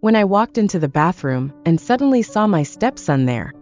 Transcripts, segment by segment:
When I walked into the bathroom and suddenly saw my stepson there,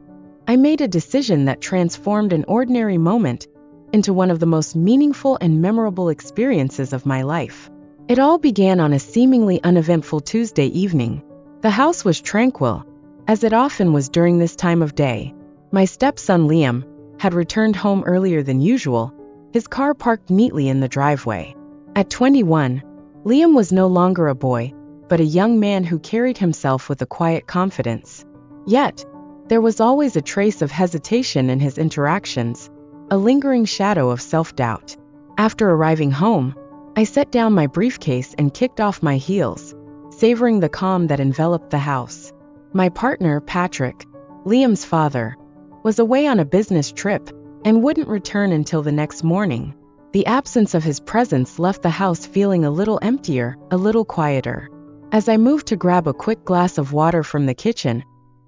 I made a decision that transformed an ordinary moment into one of the most meaningful and memorable experiences of my life. It all began on a seemingly uneventful Tuesday evening. The house was tranquil, as it often was during this time of day. My stepson Liam had returned home earlier than usual, his car parked neatly in the driveway. At 21, Liam was no longer a boy, but a young man who carried himself with a quiet confidence. Yet, there was always a trace of hesitation in his interactions, a lingering shadow of self-doubt. After arriving home, I set down my briefcase and kicked off my heels, savoring the calm that enveloped the house. My partner, Patrick, Liam's father, was away on a business trip and wouldn't return until the next morning. The absence of his presence left the house feeling a little emptier, a little quieter. As I moved to grab a quick glass of water from the kitchen,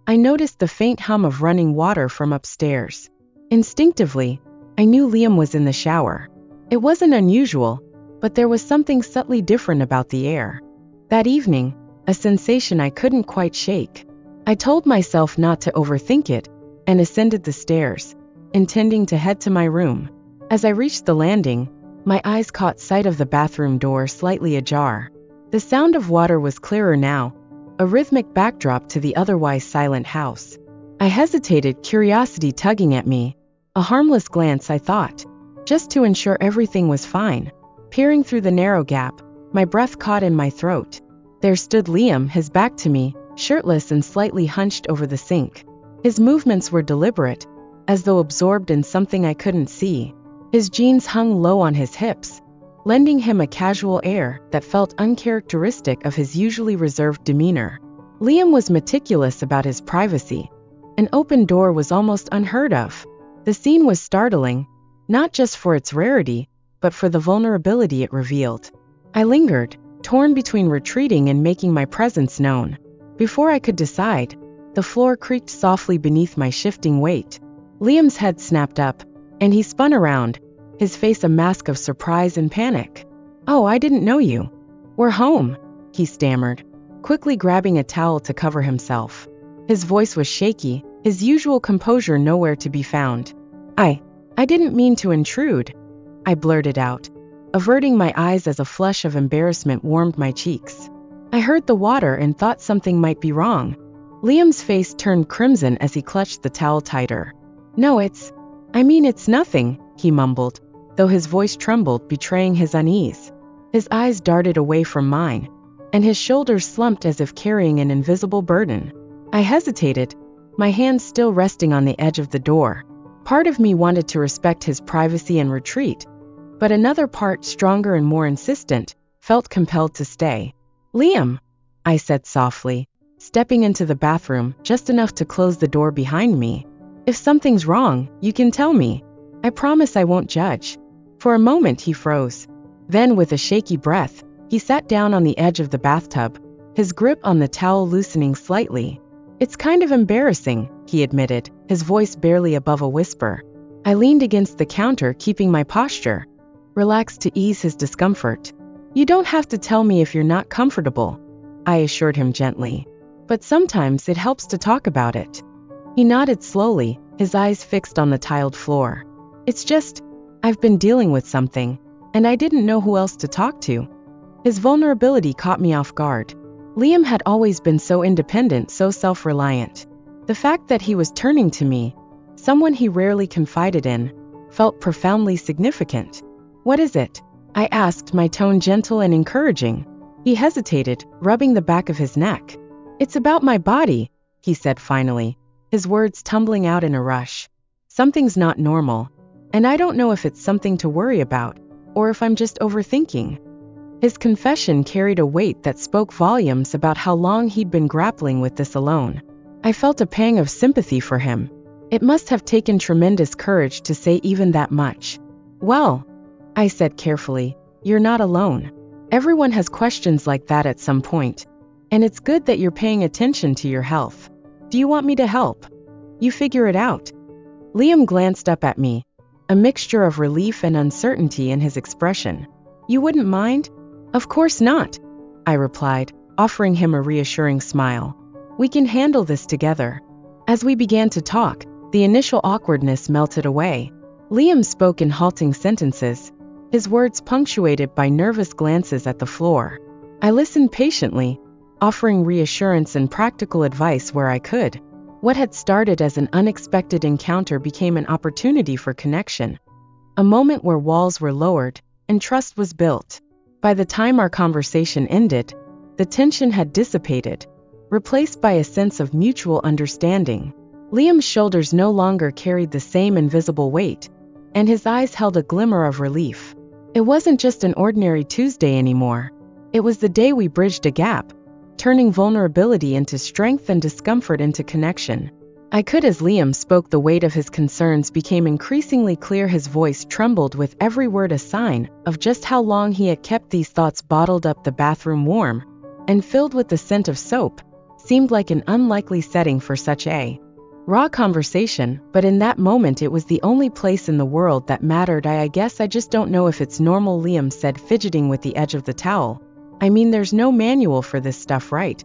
I noticed the faint hum of running water from upstairs. Instinctively, I knew Liam was in the shower. It wasn't unusual, but there was something subtly different about the air. That evening, a sensation I couldn't quite shake. I told myself not to overthink it and ascended the stairs, intending to head to my room. As I reached the landing, my eyes caught sight of the bathroom door slightly ajar. The sound of water was clearer now, a rhythmic backdrop to the otherwise silent house. I hesitated, curiosity tugging at me. A harmless glance, I thought, just to ensure everything was fine. Peering through the narrow gap, my breath caught in my throat. There stood Liam, his back to me, shirtless and slightly hunched over the sink. His movements were deliberate, as though absorbed in something I couldn't see. His jeans hung low on his hips, lending him a casual air that felt uncharacteristic of his usually reserved demeanor. Liam was meticulous about his privacy. An open door was almost unheard of. The scene was startling, not just for its rarity, but for the vulnerability it revealed. I lingered, torn between retreating and making my presence known. Before I could decide, the floor creaked softly beneath my shifting weight. Liam's head snapped up, and he spun around, his face a mask of surprise and panic. "Oh, I didn't know you. We're home," he stammered, quickly grabbing a towel to cover himself. His voice was shaky, his usual composure nowhere to be found. I didn't mean to intrude," I blurted out, averting my eyes as a flush of embarrassment warmed my cheeks. "I heard the water and thought something might be wrong." Liam's face turned crimson as he clutched the towel tighter. "No, it's nothing," he mumbled, though his voice trembled, betraying his unease. His eyes darted away from mine, and his shoulders slumped as if carrying an invisible burden. I hesitated, my hands still resting on the edge of the door. Part of me wanted to respect his privacy and retreat, but another part, stronger and more insistent, felt compelled to stay. "Liam," I said softly, stepping into the bathroom just enough to close the door behind me. "If something's wrong, you can tell me. I promise I won't judge." For a moment he froze. Then, with a shaky breath, he sat down on the edge of the bathtub, his grip on the towel loosening slightly. "It's kind of embarrassing," he admitted, his voice barely above a whisper. I leaned against the counter, keeping my posture, relaxed to ease his discomfort. "You don't have to tell me if you're not comfortable," I assured him gently. "But sometimes it helps to talk about it." He nodded slowly, his eyes fixed on the tiled floor. "It's just, I've been dealing with something, and I didn't know who else to talk to." His vulnerability caught me off guard. Liam had always been so independent, so self-reliant. The fact that he was turning to me, someone he rarely confided in, felt profoundly significant. "What is it?" I asked, my tone gentle and encouraging. He hesitated, rubbing the back of his neck. "It's about my body," he said finally, his words tumbling out in a rush. "Something's not normal, and I don't know if it's something to worry about, or if I'm just overthinking." His confession carried a weight that spoke volumes about how long he'd been grappling with this alone. I felt a pang of sympathy for him. It must have taken tremendous courage to say even that much. "Well," I said carefully, "you're not alone. Everyone has questions like that at some point, and it's good that you're paying attention to your health. Do you want me to help? You figure it out." Liam glanced up at me, a mixture of relief and uncertainty in his expression. "You wouldn't mind?" "Of course not," I replied, offering him a reassuring smile. "We can handle this together." As we began to talk, the initial awkwardness melted away. Liam spoke in halting sentences, his words punctuated by nervous glances at the floor. I listened patiently, offering reassurance and practical advice where I could. What had started as an unexpected encounter became an opportunity for connection, a moment where walls were lowered and trust was built. By the time our conversation ended, the tension had dissipated, replaced by a sense of mutual understanding. Liam's shoulders no longer carried the same invisible weight, and his eyes held a glimmer of relief. It wasn't just an ordinary Tuesday anymore. It was the day we bridged a gap, turning vulnerability into strength and discomfort into connection. I could, as Liam spoke, the weight of his concerns became increasingly clear. His voice trembled with every word, a sign of just how long he had kept these thoughts bottled up. The bathroom, warm and filled with the scent of soap, seemed like an unlikely setting for such a raw conversation, but in that moment it was the only place in the world that mattered. I guess I just don't know if it's normal," Liam said, fidgeting with the edge of the towel. "I mean, there's no manual for this stuff, right?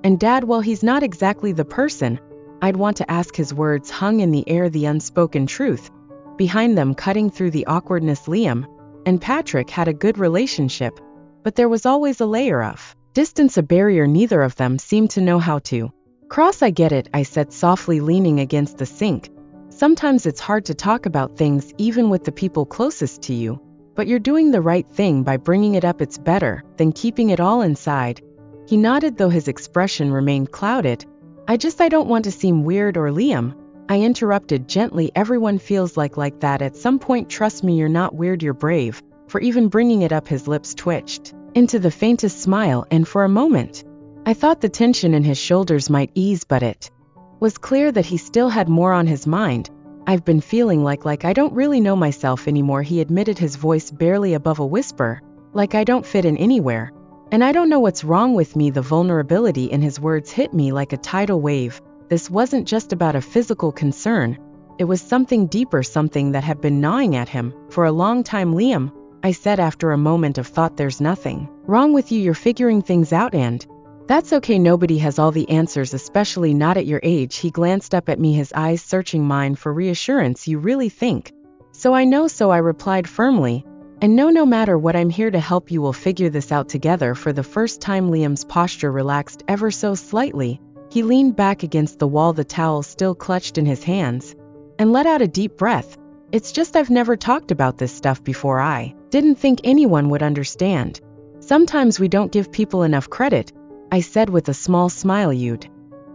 And Dad, well, he's not exactly the person I'd want to ask." His words hung in the air, the unspoken truth behind them cutting through the awkwardness. Liam and Patrick had a good relationship, but there was always a layer of distance, a barrier neither of them seemed to know how to cross. "I get it," I said softly, leaning against the sink. "Sometimes it's hard to talk about things even with the people closest to you, but you're doing the right thing by bringing it up. It's better than keeping it all inside." He nodded, though his expression remained clouded. I don't want to seem weird." Or Liam, I interrupted gently. "Everyone feels like that at some point. Trust me, you're not weird, you're brave for even bringing it up." His lips twitched into the faintest smile, and for a moment, I thought the tension in his shoulders might ease, but it was clear that he still had more on his mind. "I've been feeling like I don't really know myself anymore," he admitted, his voice barely above a whisper. "Like I don't fit in anywhere. And I don't know what's wrong with me." The vulnerability in his words hit me like a tidal wave. This wasn't just about a physical concern. It was something deeper, something that had been gnawing at him for a long time. "Liam," I said after a moment of thought, "there's nothing wrong with you. You're figuring things out, and that's okay. Nobody has all the answers, especially not at your age." He glanced up at me, his eyes searching mine for reassurance. "You really think so?" "I know so," I replied firmly. "And no matter what, I'm here to help you. We'll figure this out together." For the first time, Liam's posture relaxed ever so slightly. He leaned back against the wall, the towel still clutched in his hands, and let out a deep breath. "It's just I've never talked about this stuff before. I didn't think anyone would understand. Sometimes we don't give people enough credit," I said with a small smile. "You'd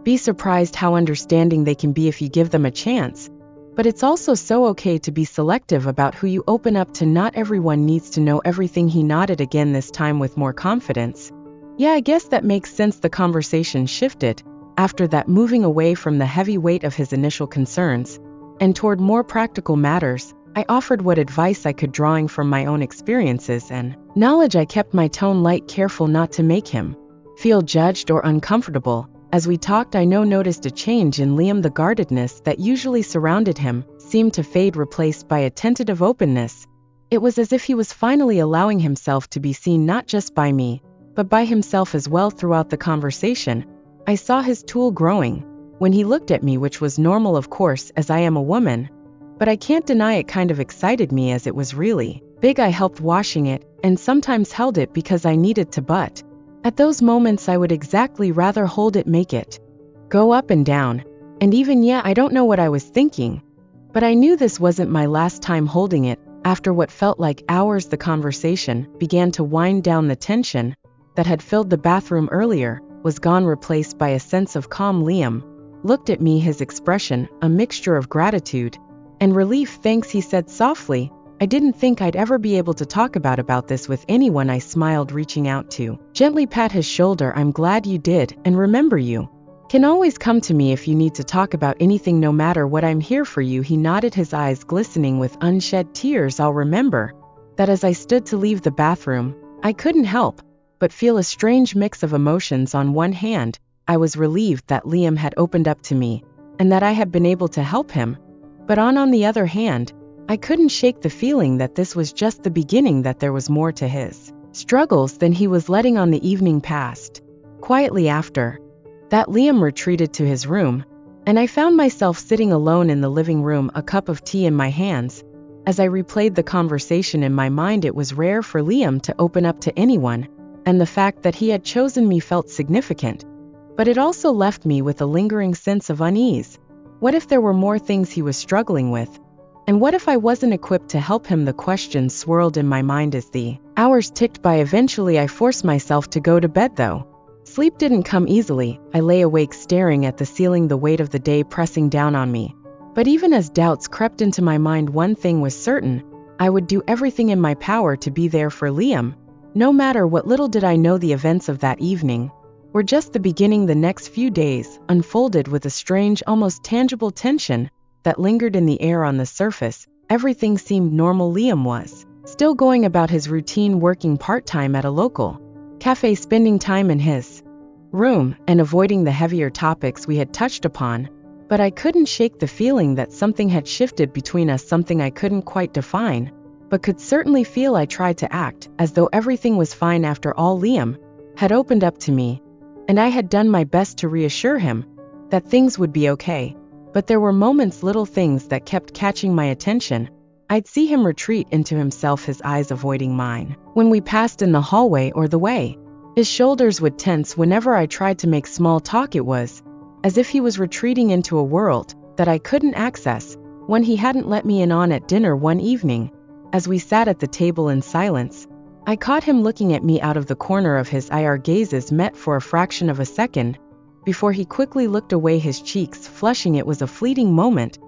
be surprised how understanding they can be if you give them a chance. But it's also so okay to be selective about who you open up to. Not everyone needs to know everything." He nodded again, this time with more confidence. "Yeah, I guess that makes sense." The conversation shifted after that, moving away from the heavy weight of his initial concerns and toward more practical matters. I offered what advice I could, drawing from my own experiences and knowledge. I kept my tone light, careful not to make him feel judged or uncomfortable. As we talked, I noticed a change in Liam. The guardedness that usually surrounded him seemed to fade, replaced by a tentative openness. It was as if he was finally allowing himself to be seen, not just by me, but by himself as well. Throughout the conversation, I saw his tool growing. When he looked at me, which was normal, of course, as I am a woman, but I can't deny it kind of excited me, as it was really big. I helped washing it, and sometimes held it because I needed to, but at those moments I would exactly rather hold it, make it go up and down. And even, I don't know what I was thinking, but I knew this wasn't my last time holding it. After what felt like hours, the conversation began to wind down. The tension that had filled the bathroom earlier was gone, replaced by a sense of calm. Liam looked at me, his expression a mixture of gratitude and relief. "Thanks," he said softly. "I didn't think I'd ever be able to talk about this with anyone." I smiled, reaching out to gently pat his shoulder. "I'm glad you did, and remember, you can always come to me if you need to talk about anything, no matter what. I'm here for you." He nodded, his eyes glistening with unshed tears. I'll remember that. As I stood to leave the bathroom, I couldn't help but feel a strange mix of emotions. On one hand, I was relieved that Liam had opened up to me, and that I had been able to help him. But on the other hand, I couldn't shake the feeling that this was just the beginning, that there was more to his struggles than he was letting on. The evening passed Quietly after that, Liam retreated to his room, and I found myself sitting alone in the living room, a cup of tea in my hands. As I replayed the conversation in my mind, it was rare for Liam to open up to anyone, and the fact that he had chosen me felt significant. But it also left me with a lingering sense of unease. What if there were more things he was struggling with? And what if I wasn't equipped to help him? The questions swirled in my mind as the hours ticked by. Eventually, I forced myself to go to bed, though. Sleep didn't come easily. I lay awake staring at the ceiling, the weight of the day pressing down on me. But even as doubts crept into my mind, one thing was certain: I would do everything in my power to be there for Liam, no matter what. Little did I know the events of that evening were just the beginning. The next few days unfolded with a strange, almost tangible tension that lingered in the air. On the surface, everything seemed normal. Liam was still going about his routine, working part-time at a local cafe, spending time in his room, and avoiding the heavier topics we had touched upon. But I couldn't shake the feeling that something had shifted between us, something I couldn't quite define, but could certainly feel. I tried to act as though everything was fine. After all, Liam had opened up to me, and I had done my best to reassure him that things would be okay. But there were moments, little things that kept catching my attention. I'd see him retreat into himself, his eyes avoiding mine when we passed in the hallway, or the way his shoulders would tense whenever I tried to make small talk. It was as if he was retreating into a world that I couldn't access. When he hadn't let me in on at dinner one evening, as we sat at the table in silence, I caught him looking at me out of the corner of his eye. Our gazes met for a fraction of a second before he quickly looked away, his cheeks flushing. It was a fleeting moment,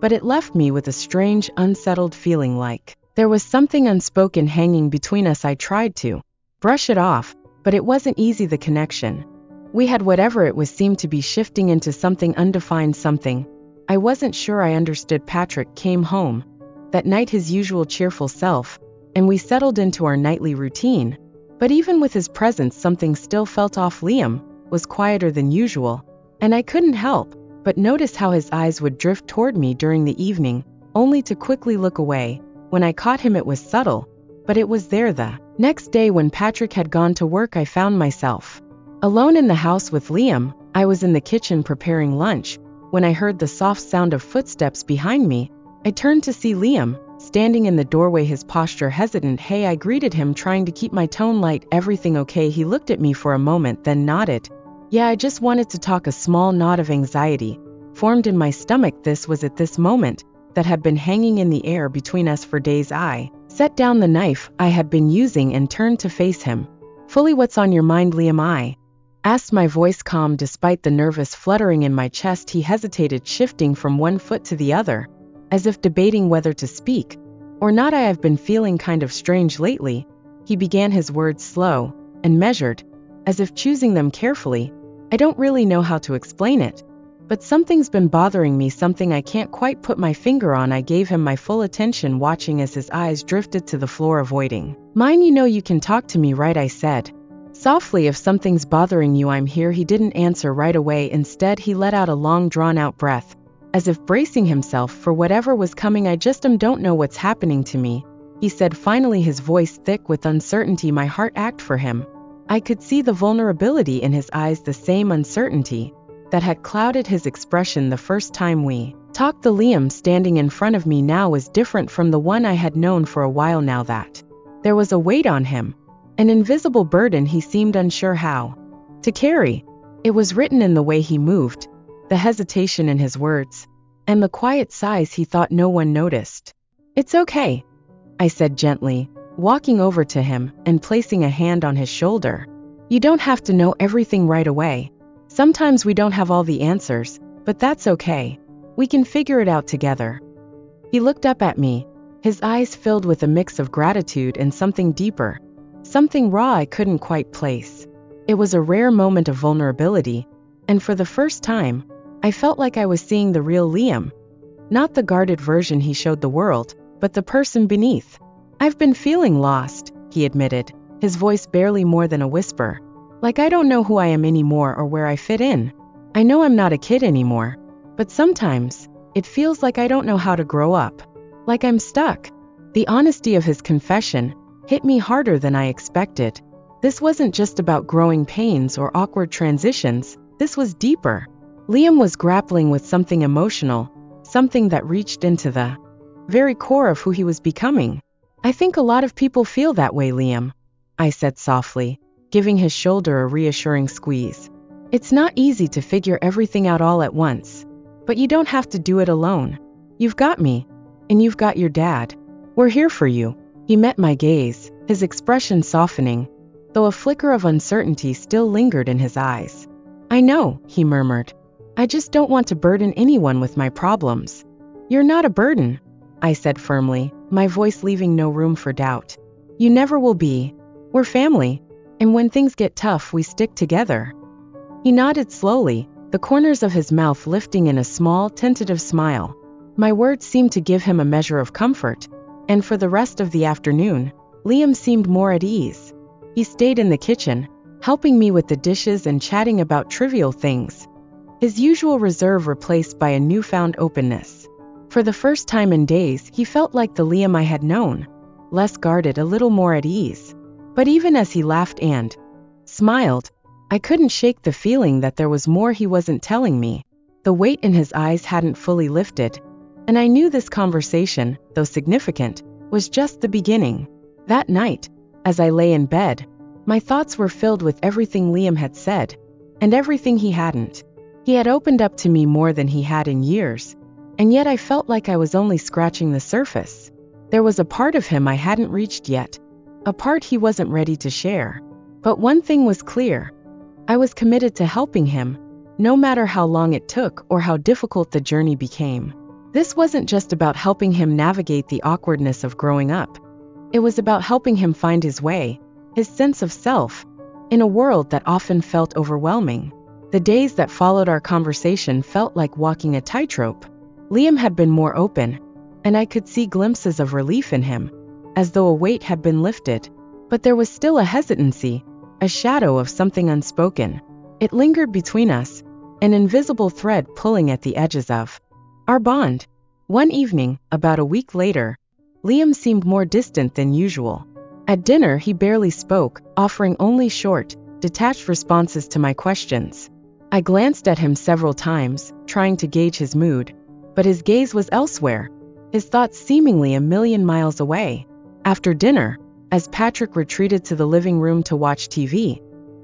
but it left me with a strange, unsettled feeling, like there was something unspoken hanging between us. I tried to brush it off, but it wasn't easy. The connection we had, whatever it was, seemed to be shifting into something undefined, something I wasn't sure I understood. Patrick came home that night, his usual cheerful self, and we settled into our nightly routine. But even with his presence, something still felt off. Liam was quieter than usual, and I couldn't help but notice how his eyes would drift toward me during the evening, only to quickly look away when I caught him. It was subtle, but it was there. The next day, when Patrick had gone to work, I found myself alone in the house with Liam. I was in the kitchen preparing lunch when I heard the soft sound of footsteps behind me. I turned to see Liam standing in the doorway, his posture hesitant. "Hey," I greeted him, trying to keep my tone light. "Everything okay?" He looked at me for a moment, then nodded. "Yeah, I just wanted to talk." A small knot of anxiety formed in my stomach. This was at this moment that had been hanging in the air between us for days. I set down the knife I had been using and turned to face him fully. "What's on your mind, Liam?" I asked, my voice calm despite the nervous fluttering in my chest. He hesitated, shifting from one foot to the other, as if debating whether to speak or not. "I have been feeling kind of strange lately," he began, his words slow and measured, as if choosing them carefully. "I don't really know how to explain it, but something's been bothering me, something I can't quite put my finger on." I gave him my full attention, watching as his eyes drifted to the floor, avoiding mine. "You know you can talk to me, right?" I said softly. "If something's bothering you, I'm here." He didn't answer right away. Instead, he let out a long, drawn-out breath, as if bracing himself for whatever was coming. "I just don't know what's happening to me," he said finally, his voice thick with uncertainty. My heart ached for him. I could see the vulnerability in his eyes, the same uncertainty that had clouded his expression the first time we talked. The Liam standing in front of me now was different from the one I had known for a while now. That there was a weight on him, an invisible burden he seemed unsure how to carry. It was written in the way he moved, the hesitation in his words, and the quiet sighs he thought no one noticed. "It's okay," I said gently, walking over to him and placing a hand on his shoulder. "You don't have to know everything right away. Sometimes we don't have all the answers, but that's okay. We can figure it out together." He looked up at me, his eyes filled with a mix of gratitude and something deeper, something raw I couldn't quite place. It was a rare moment of vulnerability, and for the first time, I felt like I was seeing the real Liam. Not the guarded version he showed the world, but the person beneath. "I've been feeling lost," he admitted, his voice barely more than a whisper. "Like I don't know who I am anymore or where I fit in. I know I'm not a kid anymore, but sometimes it feels like I don't know how to grow up. Like I'm stuck." The honesty of his confession hit me harder than I expected. This wasn't just about growing pains or awkward transitions, this was deeper. Liam was grappling with something emotional, something that reached into the very core of who he was becoming. I think a lot of people feel that way, Liam, I said softly, giving his shoulder a reassuring squeeze. It's not easy to figure everything out all at once, but you don't have to do it alone. You've got me, and you've got your dad. We're here for you. He met my gaze, his expression softening, though a flicker of uncertainty still lingered in his eyes. I know, he murmured. I just don't want to burden anyone with my problems. You're not a burden, I said firmly, my voice leaving no room for doubt. You never will be. We're family, and when things get tough, we stick together. He nodded slowly, the corners of his mouth lifting in a small, tentative smile. My words seemed to give him a measure of comfort, and for the rest of the afternoon, Liam seemed more at ease. He stayed in the kitchen, helping me with the dishes and chatting about trivial things, his usual reserve replaced by a newfound openness. For the first time in days, he felt like the Liam I had known, less guarded, a little more at ease. But even as he laughed and smiled, I couldn't shake the feeling that there was more he wasn't telling me. The weight in his eyes hadn't fully lifted, and I knew this conversation, though significant, was just the beginning. That night, as I lay in bed, my thoughts were filled with everything Liam had said, and everything he hadn't. He had opened up to me more than he had in years, and yet I felt like I was only scratching the surface. There was a part of him I hadn't reached yet, a part he wasn't ready to share. But one thing was clear. I was committed to helping him, no matter how long it took or how difficult the journey became. This wasn't just about helping him navigate the awkwardness of growing up. It was about helping him find his way, his sense of self, in a world that often felt overwhelming. The days that followed our conversation felt like walking a tightrope. Liam had been more open, and I could see glimpses of relief in him, as though a weight had been lifted. But there was still a hesitancy, a shadow of something unspoken. It lingered between us, an invisible thread pulling at the edges of our bond. One evening, about a week later, Liam seemed more distant than usual. At dinner, he barely spoke, offering only short, detached responses to my questions. I glanced at him several times, trying to gauge his mood, but his gaze was elsewhere, his thoughts seemingly a million miles away. After dinner, as Patrick retreated to the living room to watch TV,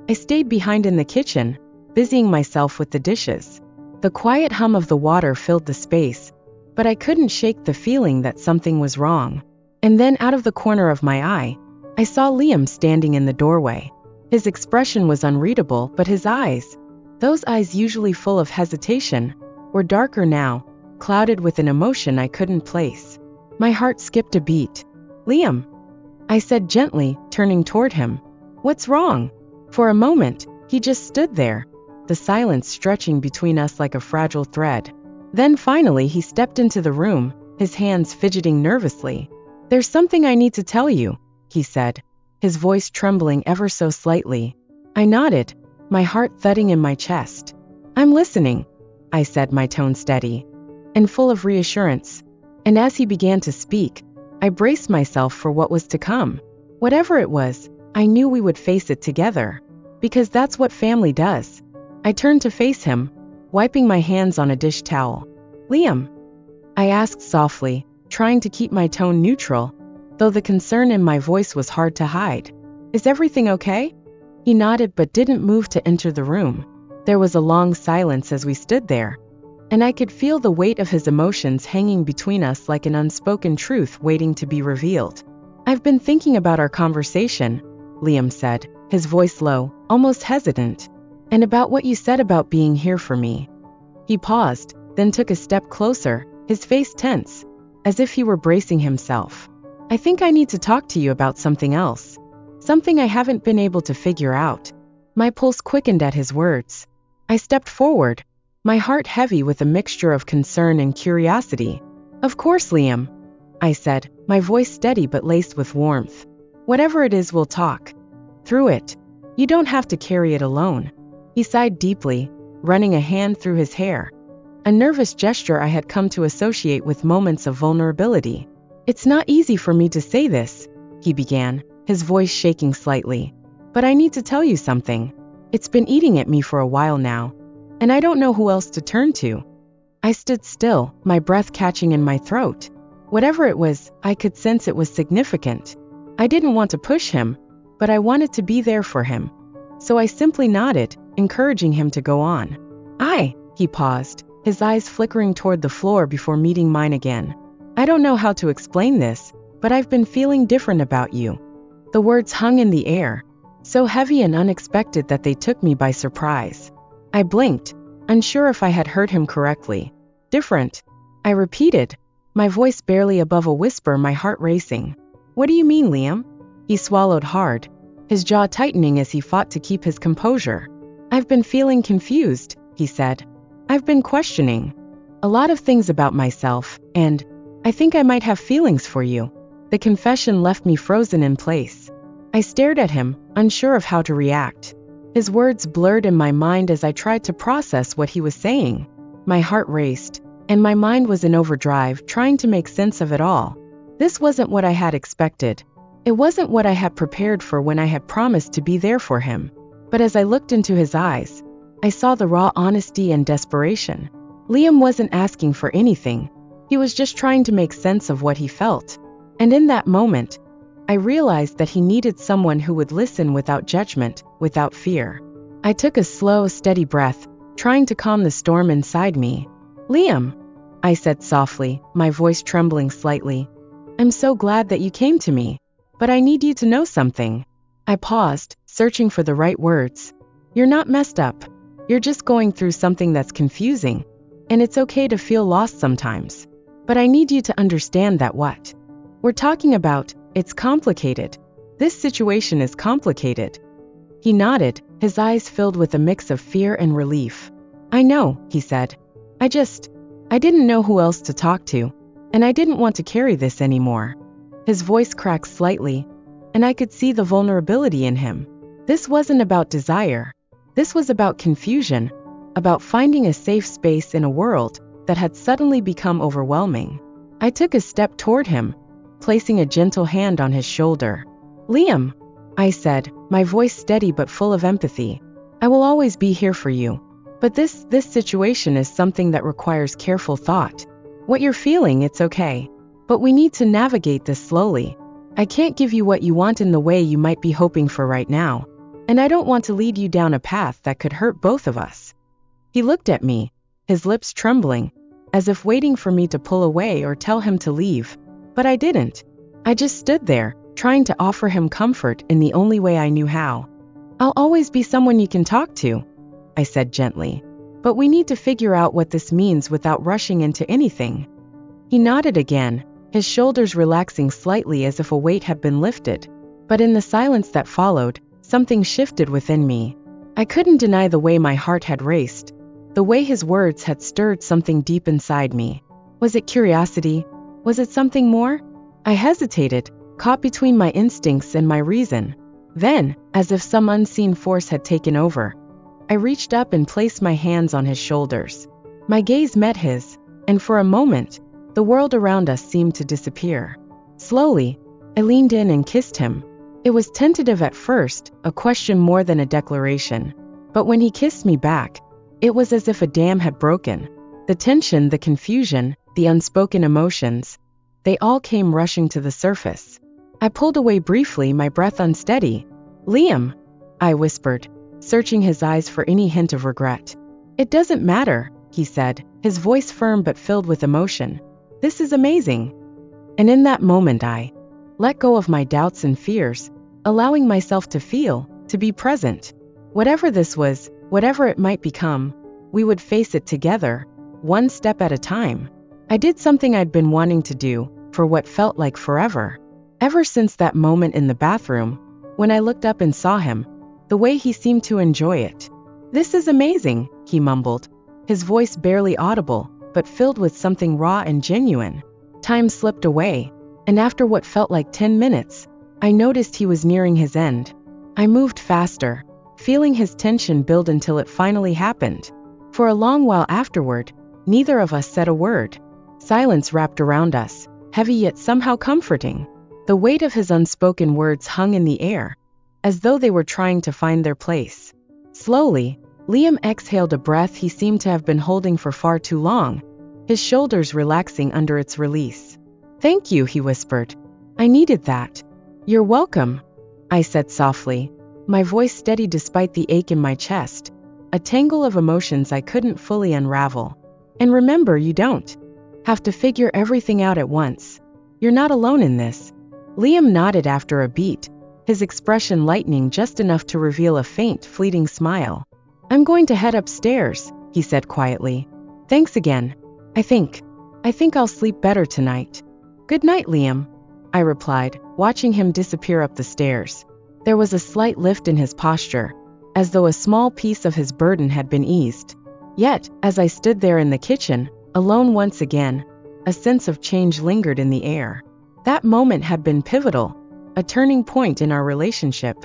I stayed behind in the kitchen, busying myself with the dishes. The quiet hum of the water filled the space, but I couldn't shake the feeling that something was wrong. And then out of the corner of my eye, I saw Liam standing in the doorway. His expression was unreadable, but his eyes, those eyes usually full of hesitation, were darker now, clouded with an emotion I couldn't place. My heart skipped a beat. Liam, I said gently, turning toward him. What's wrong? For a moment, he just stood there, the silence stretching between us like a fragile thread. Then finally he stepped into the room, his hands fidgeting nervously. There's something I need to tell you, he said, his voice trembling ever so slightly. I nodded, my heart thudding in my chest. I'm listening, I said, my tone steady and full of reassurance. And as he began to speak, I braced myself for what was to come. Whatever it was, I knew we would face it together, because that's what family does. I turned to face him, wiping my hands on a dish towel. Liam, I asked softly, trying to keep my tone neutral, though the concern in my voice was hard to hide. Is everything okay? He nodded but didn't move to enter the room. There was a long silence as we stood there, and I could feel the weight of his emotions hanging between us like an unspoken truth waiting to be revealed. I've been thinking about our conversation, Liam said, his voice low, almost hesitant, and about what you said about being here for me. He paused, then took a step closer, his face tense, as if he were bracing himself. I think I need to talk to you about something else, something I haven't been able to figure out. My pulse quickened at his words. I stepped forward, my heart heavy with a mixture of concern and curiosity. Of course, Liam, I said, my voice steady but laced with warmth. Whatever it is, we'll talk through it. You don't have to carry it alone. He sighed deeply, running a hand through his hair, a nervous gesture I had come to associate with moments of vulnerability. It's not easy for me to say this, he began, his voice shaking slightly. But I need to tell you something. It's been eating at me for a while now, and I don't know who else to turn to." I stood still, my breath catching in my throat. Whatever it was, I could sense it was significant. I didn't want to push him, but I wanted to be there for him. So I simply nodded, encouraging him to go on. He paused, his eyes flickering toward the floor before meeting mine again. "I don't know how to explain this, but I've been feeling different about you." The words hung in the air, so heavy and unexpected that they took me by surprise. I blinked, unsure if I had heard him correctly. "Different," I repeated, my voice barely above a whisper, my heart racing. "What do you mean, Liam?" He swallowed hard, his jaw tightening as he fought to keep his composure. "I've been feeling confused," he said. "I've been questioning a lot of things about myself, and I think I might have feelings for you." The confession left me frozen in place. I stared at him, unsure of how to react. His words blurred in my mind as I tried to process what he was saying. My heart raced, and my mind was in overdrive, trying to make sense of it all. This wasn't what I had expected. It wasn't what I had prepared for when I had promised to be there for him. But as I looked into his eyes, I saw the raw honesty and desperation. Liam wasn't asking for anything. He was just trying to make sense of what he felt. And in that moment, I realized that he needed someone who would listen without judgment, without fear. I took a slow, steady breath, trying to calm the storm inside me. "Liam," I said softly, my voice trembling slightly. "I'm so glad that you came to me, but I need you to know something." I paused, searching for the right words. "You're not messed up. You're just going through something that's confusing, and it's okay to feel lost sometimes. But I need you to understand that what we're talking about, it's complicated. This situation is complicated." He nodded, his eyes filled with a mix of fear and relief. "I know," he said. I didn't know who else to talk to, and I didn't want to carry this anymore." His voice cracked slightly, and I could see the vulnerability in him. This wasn't about desire. This was about confusion, about finding a safe space in a world that had suddenly become overwhelming. I took a step toward him, placing a gentle hand on his shoulder. "Liam," I said, my voice steady but full of empathy. "I will always be here for you. But this situation is something that requires careful thought. What you're feeling, it's okay. But we need to navigate this slowly. I can't give you what you want in the way you might be hoping for right now. And I don't want to lead you down a path that could hurt both of us." He looked at me, his lips trembling, as if waiting for me to pull away or tell him to leave. But I didn't. I just stood there, trying to offer him comfort in the only way I knew how. "I'll always be someone you can talk to," I said gently. "But we need to figure out what this means without rushing into anything." He nodded again, his shoulders relaxing slightly as if a weight had been lifted. But in the silence that followed, something shifted within me. I couldn't deny the way my heart had raced, the way his words had stirred something deep inside me. Was it curiosity? Was it something more? I hesitated, caught between my instincts and my reason. Then, as if some unseen force had taken over, I reached up and placed my hands on his shoulders. My gaze met his, and for a moment, the world around us seemed to disappear. Slowly, I leaned in and kissed him. It was tentative at first, a question more than a declaration. But when he kissed me back, it was as if a dam had broken. The tension, the confusion, the unspoken emotions, they all came rushing to the surface. I pulled away briefly, my breath unsteady. "Liam," I whispered, searching his eyes for any hint of regret. "It doesn't matter," he said, his voice firm but filled with emotion. "This is amazing." And in that moment I let go of my doubts and fears, allowing myself to feel, to be present. Whatever this was, whatever it might become, we would face it together, one step at a time. I did something I'd been wanting to do, for what felt like forever. Ever since that moment in the bathroom, when I looked up and saw him, the way he seemed to enjoy it. "This is amazing," he mumbled, his voice barely audible, but filled with something raw and genuine. Time slipped away, and after what felt like 10 minutes, I noticed he was nearing his end. I moved faster, feeling his tension build until it finally happened. For a long while afterward, neither of us said a word. Silence wrapped around us, heavy yet somehow comforting. The weight of his unspoken words hung in the air, as though they were trying to find their place. Slowly, Liam exhaled a breath he seemed to have been holding for far too long, his shoulders relaxing under its release. "Thank you," he whispered. "I needed that." "You're welcome," I said softly, my voice steady despite the ache in my chest, a tangle of emotions I couldn't fully unravel. "And remember, you don't have to figure everything out at once. You're not alone in this." Liam nodded after a beat, his expression lightening just enough to reveal a faint, fleeting smile. "I'm going to head upstairs," he said quietly. "Thanks again. I think I'll sleep better tonight." "Good night, Liam," I replied, watching him disappear up the stairs. There was a slight lift in his posture, as though a small piece of his burden had been eased. Yet, as I stood there in the kitchen, alone once again, a sense of change lingered in the air. That moment had been pivotal, a turning point in our relationship.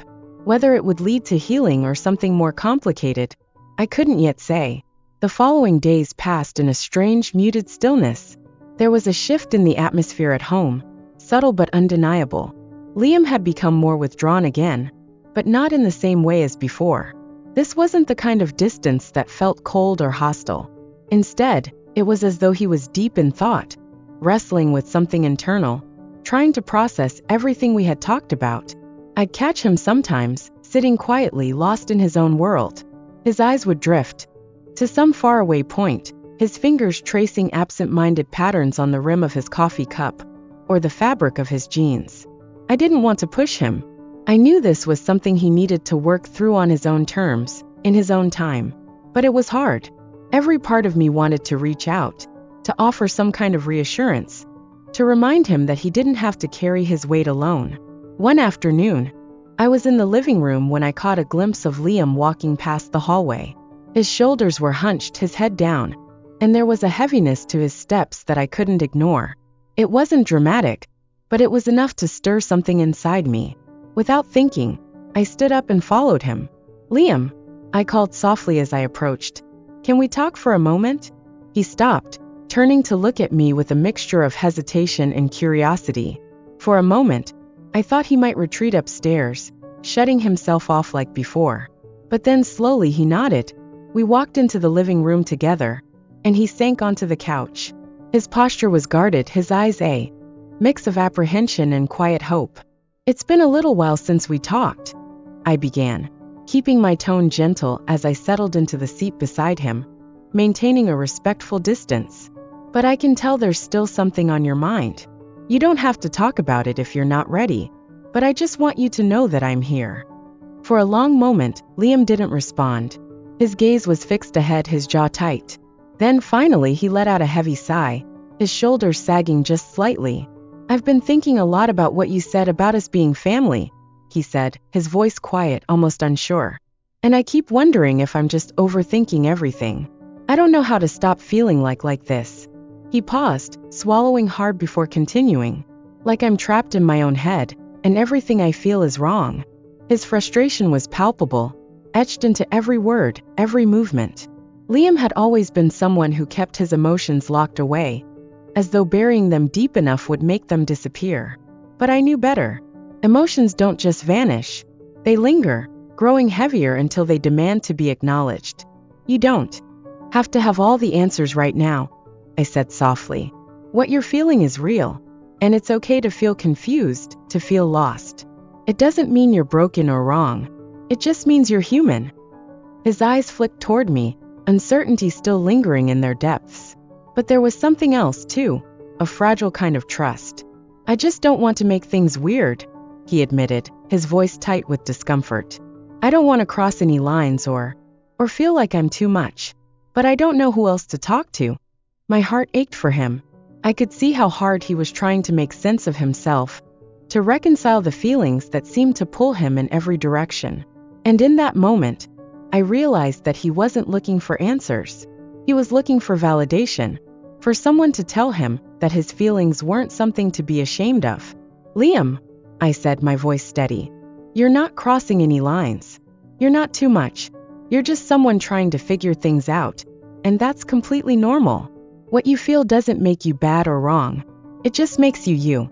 Whether it would lead to healing or something more complicated, I couldn't yet say. The following days passed in a strange, muted stillness. There was a shift in the atmosphere at home, subtle but undeniable. Liam had become more withdrawn again, but not in the same way as before. This wasn't the kind of distance that felt cold or hostile. Instead, it was as though he was deep in thought, wrestling with something internal, trying to process everything we had talked about. I'd catch him sometimes, sitting quietly lost in his own world. His eyes would drift to some faraway point, his fingers tracing absent-minded patterns on the rim of his coffee cup, or the fabric of his jeans. I didn't want to push him. I knew this was something he needed to work through on his own terms, in his own time. But it was hard. Every part of me wanted to reach out, to offer some kind of reassurance, to remind him that he didn't have to carry his weight alone. One afternoon, I was in the living room when I caught a glimpse of Liam walking past the hallway. His shoulders were hunched, his head down, and there was a heaviness to his steps that I couldn't ignore. It wasn't dramatic, but it was enough to stir something inside me. Without thinking, I stood up and followed him. "Liam," I called softly as I approached. "Can we talk for a moment?" He stopped, turning to look at me with a mixture of hesitation and curiosity. For a moment, I thought he might retreat upstairs, shutting himself off like before. But then slowly he nodded. We walked into the living room together, and he sank onto the couch. His posture was guarded, his eyes a mix of apprehension and quiet hope. "It's been a little while since we talked," I began, keeping my tone gentle as I settled into the seat beside him, maintaining a respectful distance. "But I can tell there's still something on your mind. You don't have to talk about it if you're not ready, but I just want you to know that I'm here." For a long moment, Liam didn't respond. His gaze was fixed ahead, his jaw tight. Then finally he let out a heavy sigh, his shoulders sagging just slightly. "I've been thinking a lot about what you said about us being family," he said, his voice quiet, almost unsure. "And I keep wondering if I'm just overthinking everything. I don't know how to stop feeling like this." He paused, swallowing hard before continuing. "Like I'm trapped in my own head, and everything I feel is wrong." His frustration was palpable, etched into every word, every movement. Liam had always been someone who kept his emotions locked away, as though burying them deep enough would make them disappear. But I knew better. Emotions don't just vanish. They linger, growing heavier until they demand to be acknowledged. "You don't have to have all the answers right now," I said softly. "What you're feeling is real, and it's okay to feel confused, to feel lost. It doesn't mean you're broken or wrong. It just means you're human." His eyes flicked toward me, uncertainty still lingering in their depths. But there was something else too, a fragile kind of trust. "I just don't want to make things weird," he admitted, his voice tight with discomfort. "I don't want to cross any lines or feel like I'm too much. But I don't know who else to talk to." My heart ached for him. I could see how hard he was trying to make sense of himself, to reconcile the feelings that seemed to pull him in every direction. And in that moment, I realized that he wasn't looking for answers. He was looking for validation, for someone to tell him that his feelings weren't something to be ashamed of. "Liam," I said, my voice steady, "you're not crossing any lines. You're not too much. You're just someone trying to figure things out, and that's completely normal. What you feel doesn't make you bad or wrong. It just makes you you."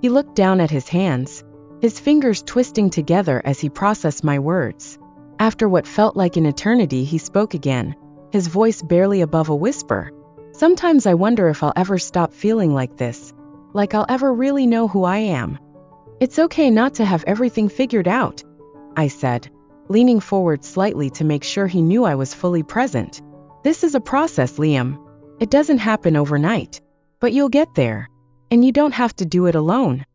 He looked down at his hands, his fingers twisting together as he processed my words. After what felt like an eternity, he spoke again, his voice barely above a whisper. "Sometimes I wonder if I'll ever stop feeling like this, like I'll ever really know who I am." "It's okay not to have everything figured out," I said, leaning forward slightly to make sure he knew I was fully present. "This is a process, Liam. It doesn't happen overnight, but you'll get there, and you don't have to do it alone."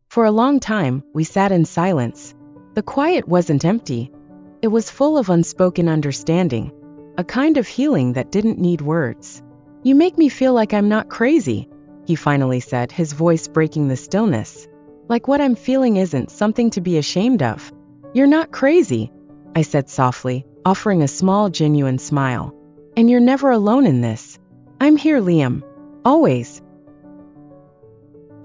For a long time, we sat in silence. The quiet wasn't empty. It was full of unspoken understanding, a kind of healing that didn't need words. "You make me feel like I'm not crazy," he finally said, his voice breaking the stillness. "Like what I'm feeling isn't something to be ashamed of." "You're not crazy," I said softly, offering a small, genuine smile. "And you're never alone in this. I'm here, Liam. Always.